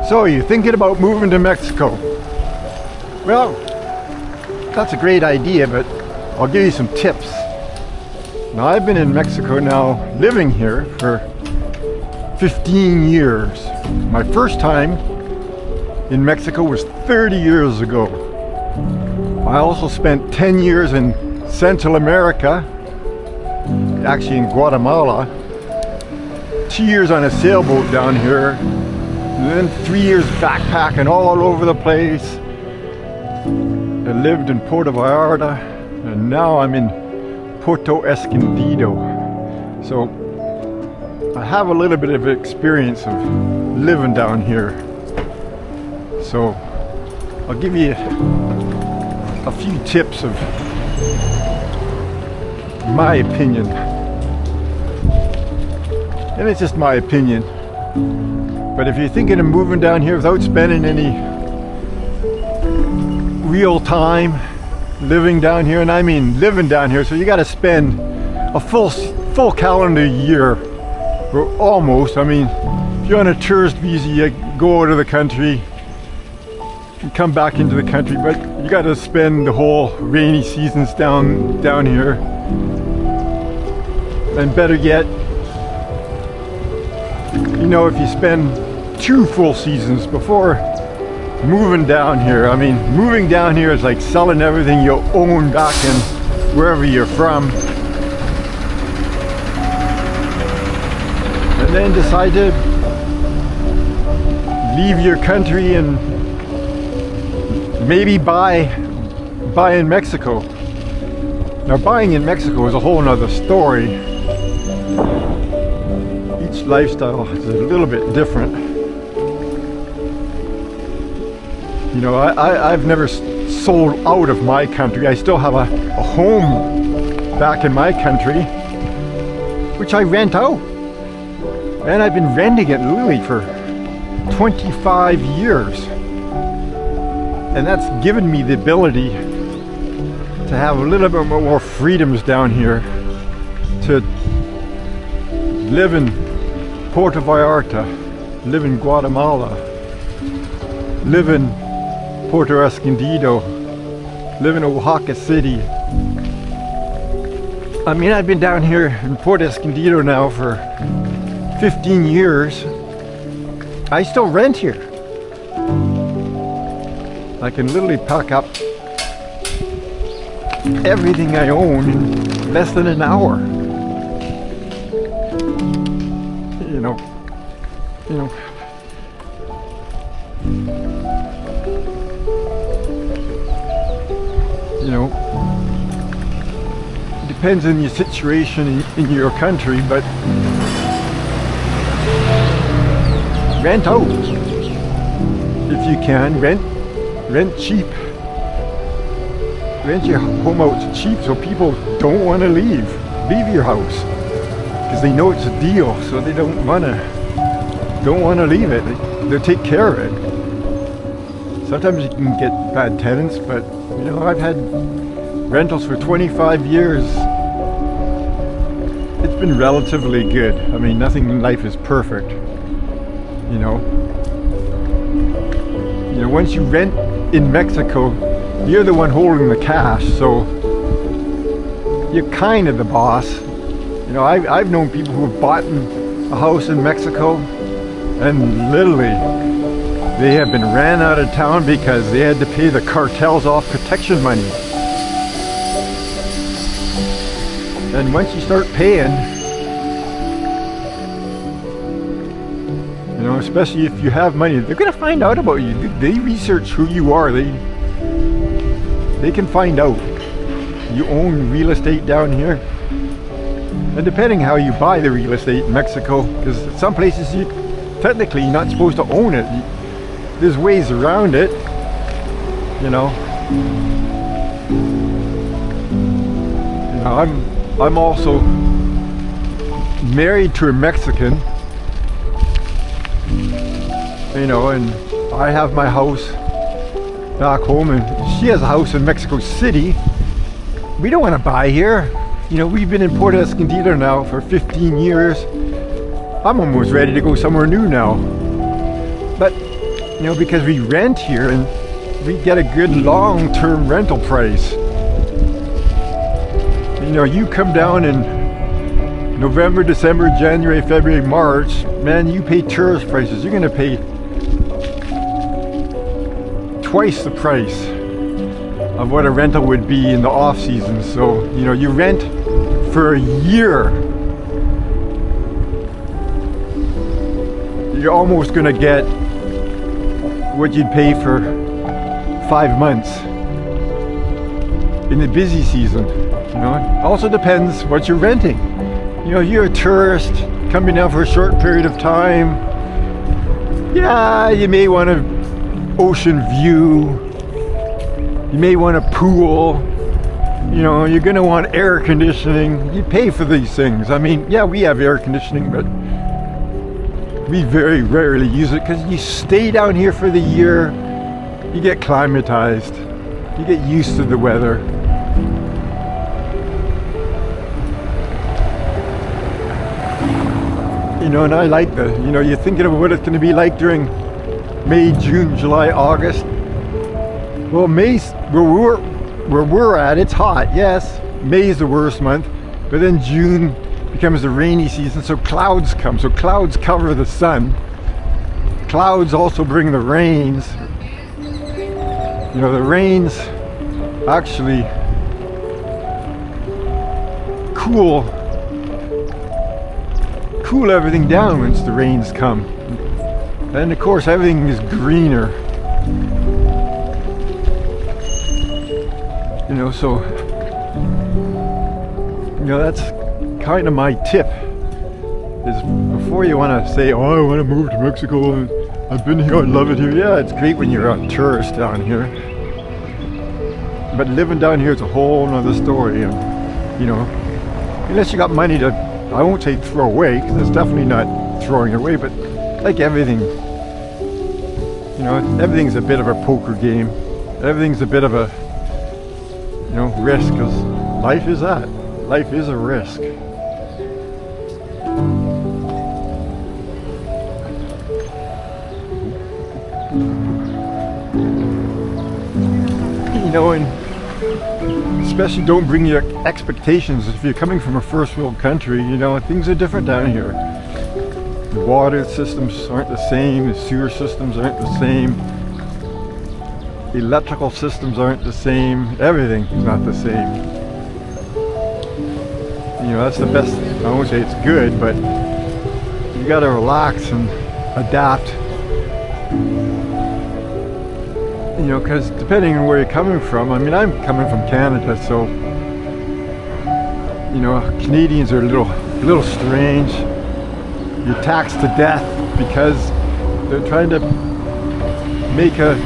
So, you thinking about moving to Mexico? Well, that's a great idea, but I'll give you some tips. Now, I've been in Mexico now, living here for 15 years. My first time in Mexico was 30 years ago. I also spent 10 years in Central America, actually in Guatemala. 2 years on a sailboat down here, and then 3 years backpacking all over the place. I lived in Puerto Vallarta, and now I'm in Puerto Escondido. So I have a little bit of experience of living down here. So I'll give you a few tips of my opinion. And it's just my opinion. But if you're thinking of moving down here without spending any real time living down here, and I mean living down here, so you got to spend a full calendar year, or almost. I mean, if you're on a tourist visa, you go out of the country, you come back into the country, but you got to spend the whole rainy seasons down here. And better yet, you know, if you spend 2 full seasons before moving down here. I mean, moving down here is like selling everything you own back in wherever you're from, and then decide to leave your country and maybe buy in Mexico. Now, buying in Mexico is a whole nother story. Each lifestyle is a little bit different. You know, I've never sold out of my country. I still have a home back in my country, which I rent out. And I've been renting it literally for 25 years. And that's given me the ability to have a little bit more freedoms down here, to live in Puerto Vallarta, live in Guatemala, live in Puerto Escondido, live in Oaxaca City. I mean, I've been down here in Puerto Escondido now for 15 years. I still rent here. I can literally pack up everything I own in less than an hour. You know. It depends on your situation in your country, but rent out if you can. Rent cheap. Rent your home out cheap so people don't want to leave your house, because they know it's a deal, so they don't want to leave it. They'll take care of it. Sometimes you can get bad tenants, but you know, I've had rentals for 25 years. It's been relatively good. I mean, nothing in life is perfect, you know. Once you rent in Mexico, you're the one holding the cash, so you're kind of the boss. You know, I've known people who have bought a house in Mexico, and literally they have been ran out of town because they had to pay the cartels off protection money. And once you start paying, you know, especially if you have money, they're going to find out about you. They research who you are. They can find out. You own real estate down here. And depending how you buy the real estate in Mexico, because some places you technically you're not supposed to own it. There's ways around it, you know. I'm also married to a Mexican, you know, and I have my house back home, and she has a house in Mexico City. We don't want to buy here. You know, we've been in Puerto Escondido now for 15 years. I'm almost ready to go somewhere new now. But You know, because we rent here and we get a good long-term rental price. You know, you come down in November, December, January, February, March, man, you pay tourist prices. You're gonna pay twice the price of what a rental would be in the off season. So, you know, you rent for a year, you're almost gonna get what you'd pay for 5 months in the busy season. You know, it also depends what you're renting. You know, you're a tourist coming down for a short period of time. Yeah, you may want an ocean view. You may want a pool. You know, you're gonna want air conditioning. You pay for these things. I mean, yeah, we have air conditioning, but we very rarely use it because you stay down here for the year. You get climatized. You get used to the weather. You know, and I like you know, you're thinking of what it's going to be like during May, June, July, August. Well, May's where we're at, it's hot, yes. May is the worst month, but then June becomes the rainy season, so clouds come. So clouds cover the sun. Clouds also bring the rains. You know, the rains actually cool everything down once the rains come. And of course everything is greener. You know, so you know, that's kind of my tip, is before you want to say, oh, I want to move to Mexico and I've been here, I love it here. Yeah, it's great when you're a tourist down here, but living down here is a whole nother story. And you know, unless you got money to, I won't say throw away, because it's definitely not throwing it away, but like everything, you know, everything's a bit of a poker game. Everything's a bit of a, you know, risk, because life is that. Life is a risk. You know, and especially don't bring your expectations. If you're coming from a first world country, you know, things are different down here. The water systems aren't the same, the sewer systems aren't the same, the electrical systems aren't the same, everything's not the same. You know, that's the best, I won't say it's good, but you gotta relax and adapt. You know, because depending on where you're coming from, I mean, I'm coming from Canada, so, you know, Canadians are a little strange. You're taxed to death because they're trying to make a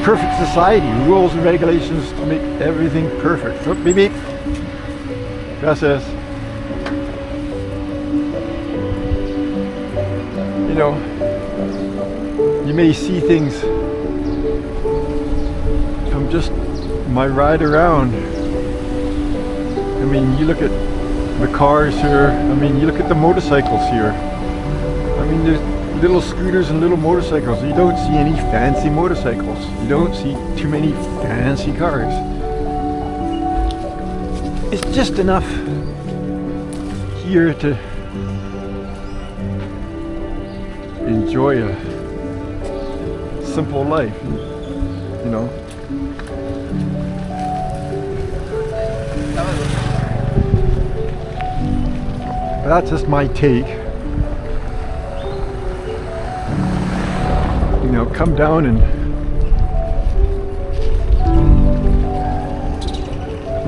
perfect society, rules and regulations to make everything perfect. Oh, beep beep. Gracias. You know, you may see things from just my ride around. I mean, you look at the cars here, I mean, you look at the motorcycles here. I mean, there's little scooters and little motorcycles. You don't see any fancy motorcycles. You don't see too many fancy cars. It's just enough here to enjoy a simple life, you know. That's just my take. You know, come down and,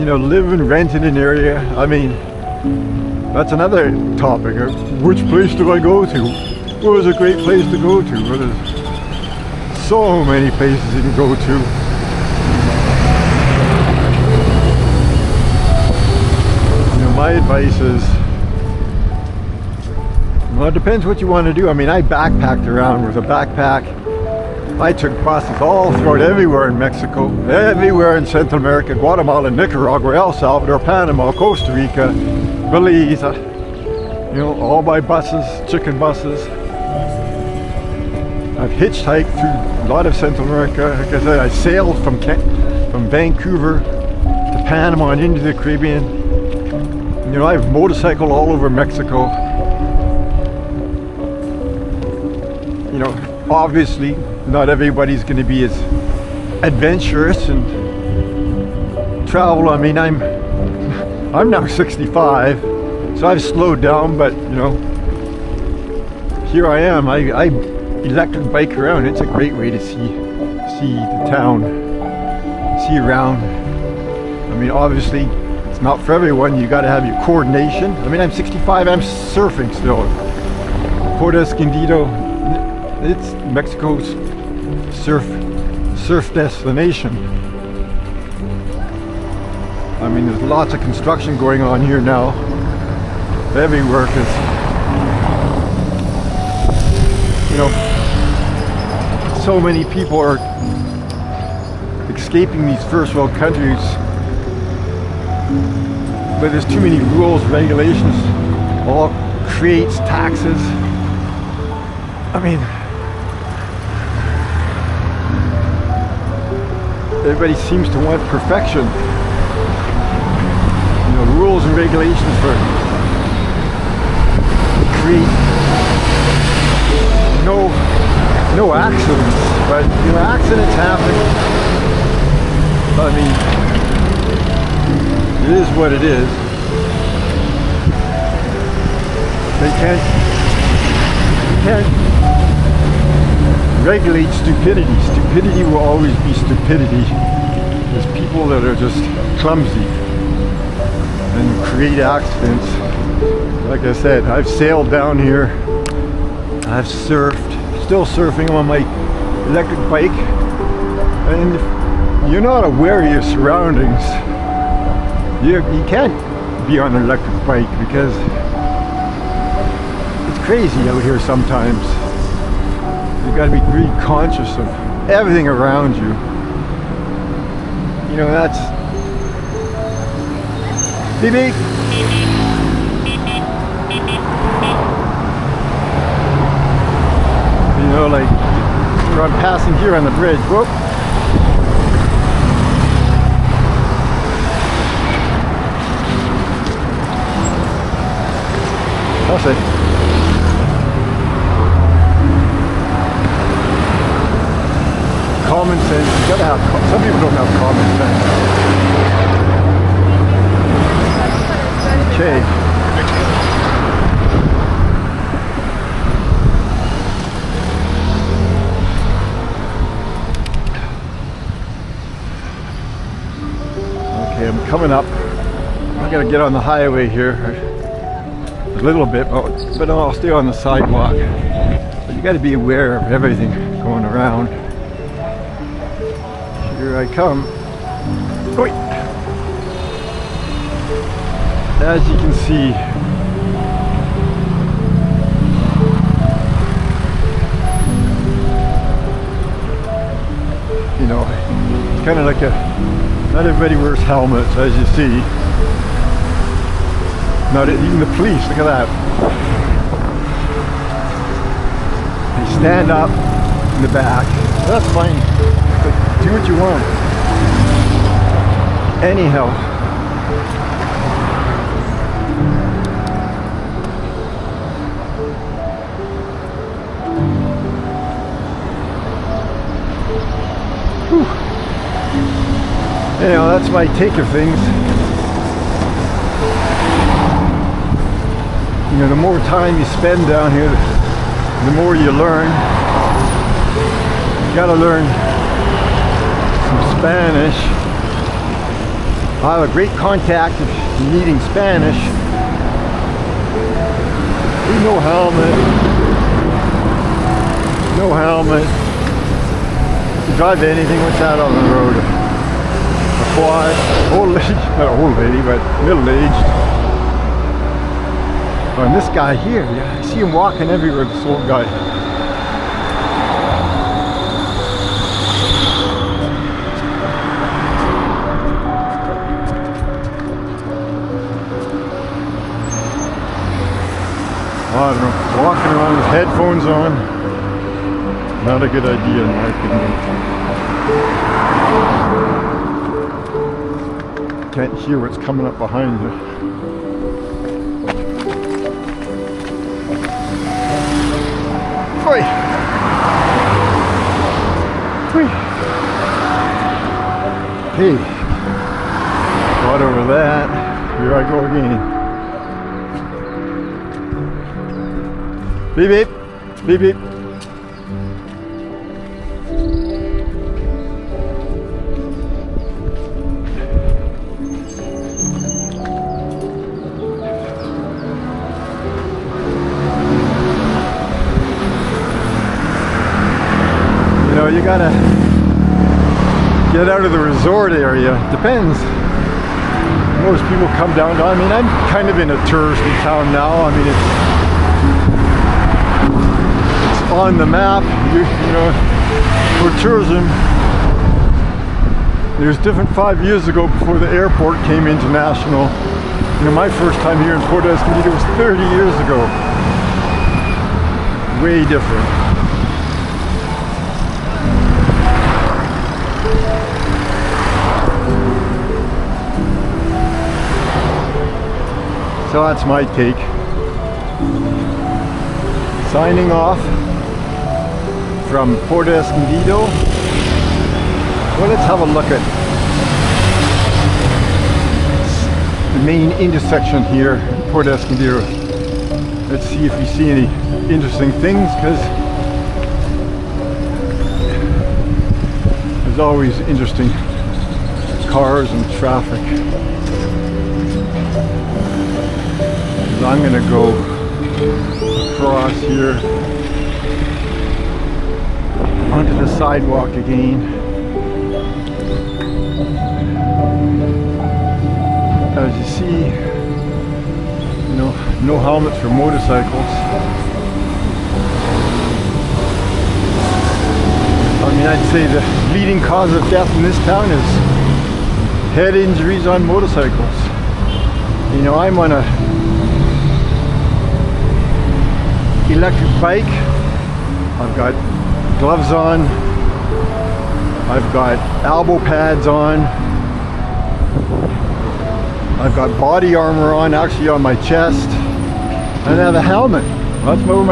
you know, live and rent in an area. I mean, that's another topic. Which place do I go to? Well, it's a great place to go to. Well, there's so many places you can go to. You know, my advice is, well, it depends what you want to do. I mean, I backpacked around with a backpack. I took buses all throughout everywhere in Mexico, everywhere in Central America, Guatemala, Nicaragua, El Salvador, Panama, Costa Rica, Belize, you know, all by buses, chicken buses. I've hitchhiked through a lot of Central America. Like I said, I sailed from Vancouver to Panama and into the Caribbean. You know, I've motorcycled all over Mexico. You know, obviously, not everybody's going to be as adventurous and travel. I mean, I'm now 65, so I've slowed down, but you know, here I am. I electric bike around. It's a great way to see the town, see around. I mean, obviously, it's not for everyone. You got to have your coordination. I mean, I'm 65. I'm surfing still. Puerto Escondido, it's Mexico's surf destination. I mean, there's lots of construction going on here now. Everywhere, because you know, so many people are escaping these first world countries, but there's too many rules, regulations, all creates taxes. I mean, everybody seems to want perfection. You know, rules and regulations for create no accidents, but you know, accidents happen. I mean, it is what it is. They can't regulate stupidity. Stupidity will always be stupidity. There's people that are just clumsy and create accidents. Like I said, I've sailed down here, I've surfed, still surfing on my electric bike, and if you're not aware of your surroundings, you can't be on an electric bike because it's crazy out here sometimes. You got to be really conscious of everything around you. You know, that's beep beep. You know, like I'm passing here on the bridge. Whoop. That's it. Common sense. You gotta have. Some people don't have common sense. Okay. Okay, I'm coming up. I gotta get on the highway here a little bit, but I'll stay on the sidewalk. But you gotta be aware of everything going around. Here I come. Oi. As you can see, you know, it's kind of like not everybody wears helmets, as you see. Not even the police, look at that. They stand up in the back. Well, that's fine. But do what you want. Anyhow. Whew. Anyhow, that's my take of things. You know, the more time you spend down here, the more you learn. You gotta learn some Spanish. I have a great contact if you're needing Spanish. No helmet. No helmet. You drive anything, what's that on the road? A quad. Old lady, not old lady, but middle-aged. Oh, and this guy here, yeah, I see him walking everywhere, this old guy. I don't know, walking around with headphones on. a good idea in my opinion. Can't hear what's coming up behind you. Oi! Oi! Hey, got over that. Here I go again. Beep beep, beep beep. You gotta get out of the resort area. Depends. Most people come down to, I mean, I'm kind of in a touristy town now. I mean, it's on the map, you know, for tourism. It was different 5 years ago before the airport came international. You know, my first time here in Port Escondido was 30 years ago. Way different. So that's my take. Signing off from Port Escondido. Well, let's have a look at the main intersection here in Port Escondido. Let's see if we see any interesting things, because there's always interesting cars and traffic. I'm gonna go across here onto the sidewalk again. As you see, you know, no helmets for motorcycles. I mean, I'd say the leading cause of death in this town is head injuries on motorcycles. You know, I'm on a electric bike. I've got gloves on. I've got elbow pads on. I've got body armor on, actually on my chest. And I have a helmet. That's where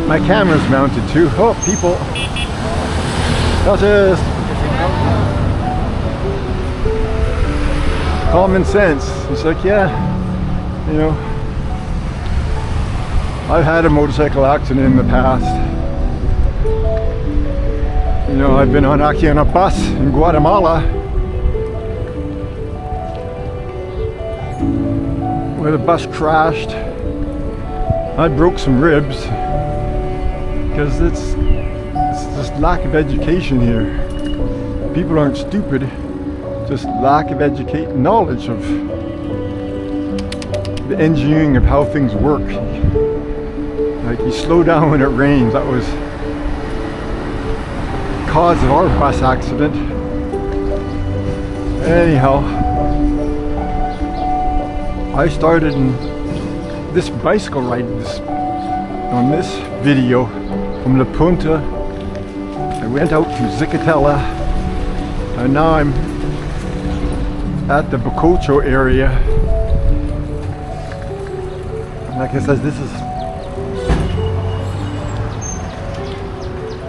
my camera's mounted to. Oh, people. Gracias. Common sense. It's like, yeah, you know, I've had a motorcycle accident in the past. You know, I've been actually on a bus in Guatemala where the bus crashed. I broke some ribs because it's just lack of education here. People aren't stupid, just lack of knowledge of the engineering of how things work. Like, you slow down when it rains. That was the cause of our bus accident. Anyhow, I started in this bicycle ride on this video from La Punta. I went out to Zicatela, and now I'm at the Bacocho area. Like I said, this is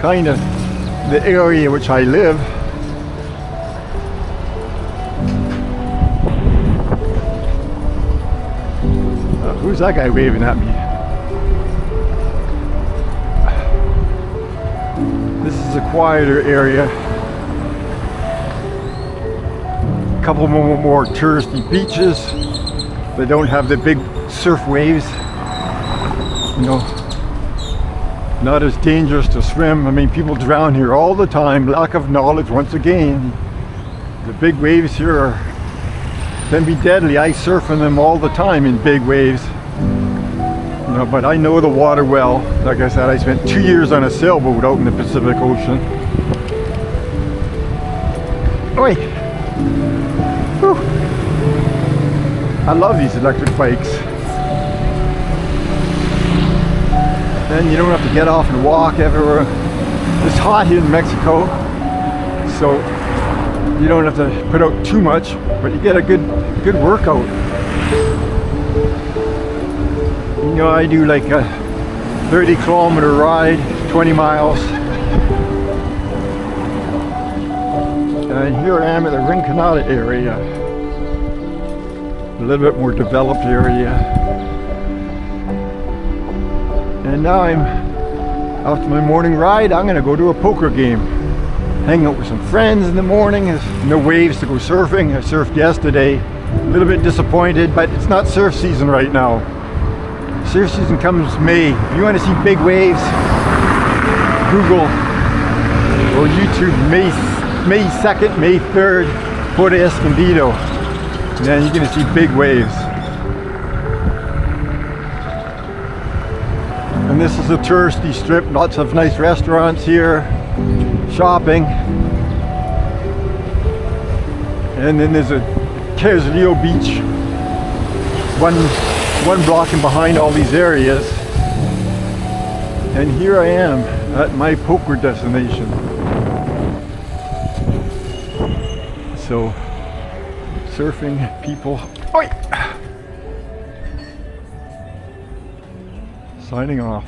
kind of the area which I live. Who's that guy waving at me? This is a quieter area. A couple more touristy beaches. They don't have the big surf waves. You know, not as dangerous to swim. I mean, people drown here all the time. Lack of knowledge once again. The big waves here can be deadly. I surf in them all the time in big waves. You know, but I know the water well. Like I said, I spent 2 years on a sailboat out in the Pacific Ocean. Oi! Whew. I love these electric bikes. and you don't have to get off and walk everywhere. It's hot here in Mexico, so you don't have to put out too much, but you get a good workout. You know, I do like a 30-kilometer ride, 20 miles. And here I am at the Rinconada area, a little bit more developed area. And now after my morning ride, I'm gonna go to a poker game. Hang out with some friends in the morning. There's no waves to go surfing. I surfed yesterday. A little bit disappointed, but it's not surf season right now. Surf season comes May. If you want to see big waves, Google or YouTube May 2nd, May 3rd, Puerto Escondido. And then you're going to see big waves. And this is a touristy strip. Lots of nice restaurants here, shopping. And then there's a Quesillo Beach, one block in behind all these areas. And here I am at my poker destination. So, surfing people. Oi! Signing off.